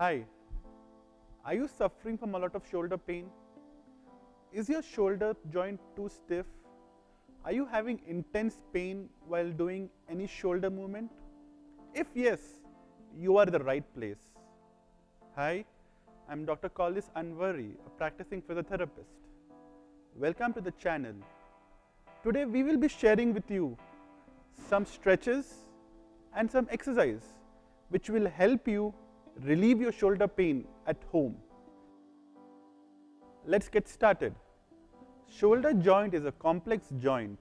Hi, are you suffering from a lot of shoulder pain? Is your shoulder joint too stiff? Are you having intense pain while doing any shoulder movement? If yes, you are in the right place. Hi, I'm Dr. Collis Anwari, a practicing physiotherapist. Welcome to the channel. Today we will be sharing with you some stretches and some exercise which will help you relieve your shoulder pain at home. Let's get started. Shoulder joint is a complex joint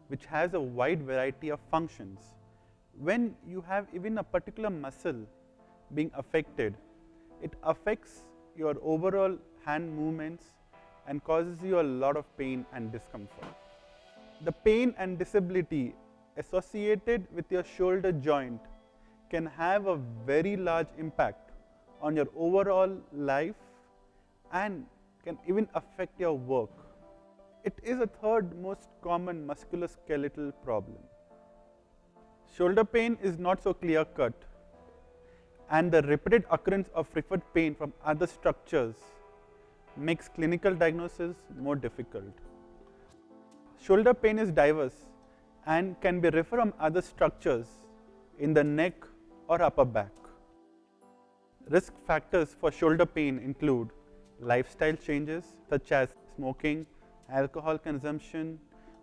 which has a wide variety of functions. When you have even a particular muscle being affected, it affects your overall hand movements and causes you a lot of pain and discomfort. The pain and disability associated with your shoulder joint can have a very large impact on your overall life and can even affect your work. It is the third most common musculoskeletal problem. Shoulder pain is not so clear-cut, and the repeated occurrence of referred pain from other structures makes clinical diagnosis more difficult. Shoulder pain is diverse and can be referred from other structures in the neck or upper back. Risk factors for shoulder pain include lifestyle changes such as smoking, alcohol consumption,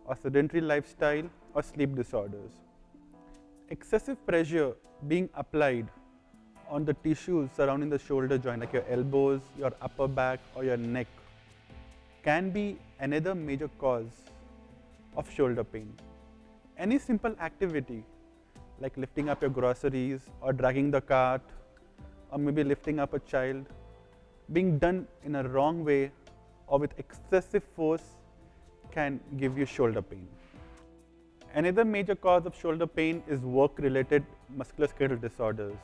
or sedentary lifestyle, or sleep disorders. Excessive pressure being applied on the tissues surrounding the shoulder joint, like your elbows, your upper back, or your neck, can be another major cause of shoulder pain. Any simple activity like lifting up your groceries or dragging the cart or maybe lifting up a child being done in a wrong way or with excessive force can give you shoulder pain. Another major cause of shoulder pain is work-related musculoskeletal disorders,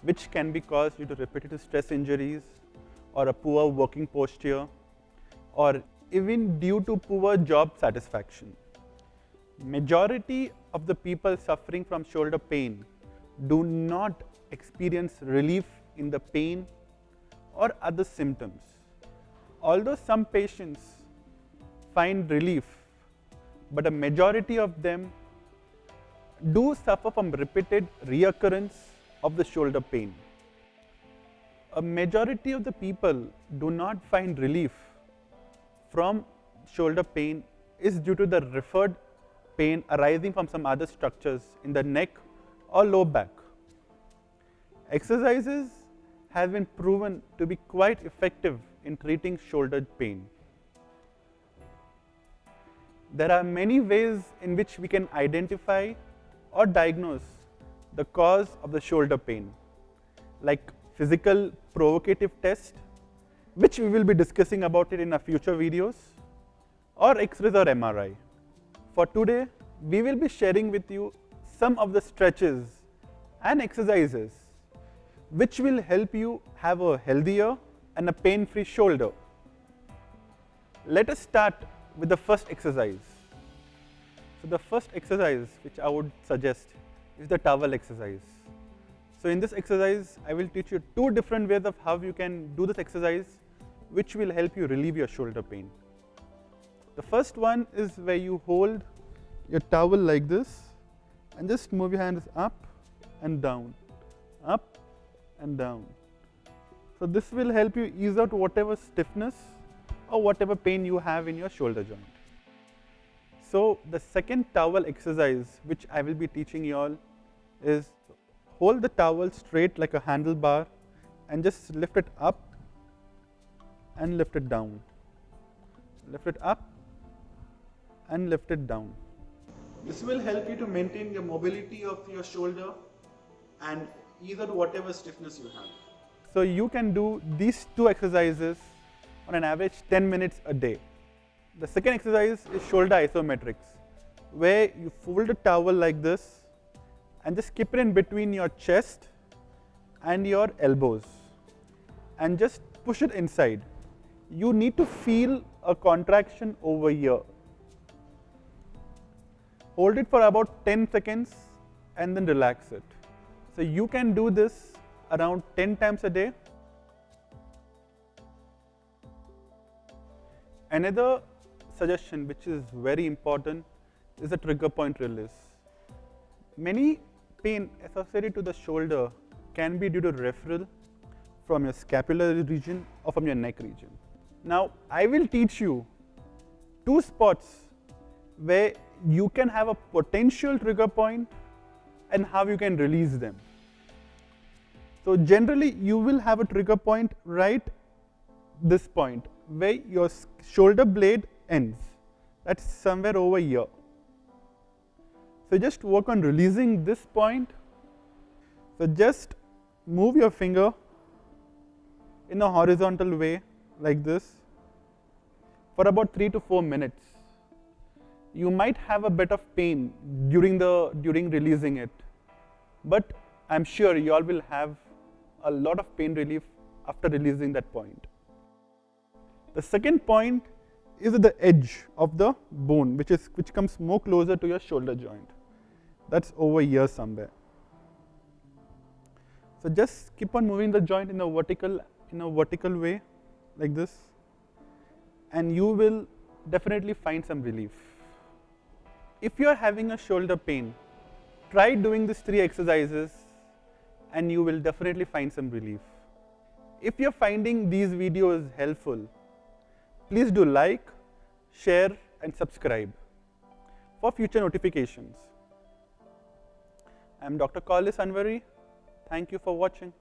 which can be caused due to repetitive stress injuries or a poor working posture or even due to poor job satisfaction. Majority of the people suffering from shoulder pain do not experience relief in the pain or other symptoms. Although some patients find relief, but a majority of them do suffer from repeated reoccurrence of the shoulder pain. A majority of the people do not find relief from shoulder pain is due to the referred pain arising from some other structures in the neck or lower back. Exercises have been proven to be quite effective in treating shoulder pain. There are many ways in which we can identify or diagnose the cause of the shoulder pain, like physical provocative test, which we will be discussing about it in our future videos, or X-rays or MRI. For today, we will be sharing with you some of the stretches and exercises which will help you have a healthier and a pain-free shoulder. Let us start with the first exercise. So the first exercise which I would suggest is the towel exercise. So in this exercise, I will teach you two different ways of how you can do this exercise which will help you relieve your shoulder pain. The first one is where you hold your towel like this and just move your hands up and down, up and down. So this will help you ease out whatever stiffness or whatever pain you have in your shoulder joint. So the second towel exercise which I will be teaching you all is hold the towel straight like a handlebar and just lift it up and lift it down. Lift it up and lift it down. This will help you to maintain your mobility of your shoulder and ease out whatever stiffness you have. So you can do these two exercises on an average 10 minutes a day. The second exercise is shoulder isometrics, where you fold a towel like this and just keep it in between your chest and your elbows and just push it inside. You need to feel a contraction over here. Hold it for about 10 seconds and then relax it. So you can do this around 10 times a day. Another suggestion which is very important is the trigger point release. Many pain associated to the shoulder can be due to referral from your scapular region or from your neck region. Now, I will teach you 2 spots where you can have a potential trigger point and how you can release them. So generally, you will have a trigger point right this point where your shoulder blade ends. That's somewhere over here. So just work on releasing this point. So just move your finger in a horizontal way like this for about 3 to 4 minutes. You might have a bit of pain during releasing it, but I'm sure you all will have a lot of pain relief after releasing that point. The second point is at the edge of the bone, which comes more closer to your shoulder joint. That's over here somewhere. So just keep on moving the joint in a vertical way like this, and you will definitely find some relief. If you are having a shoulder pain, try doing these 3 exercises and you will definitely find some relief. If you are finding these videos helpful, please do like, share and subscribe for future notifications. I am Dr. Kaulis Anvari. Thank you for watching.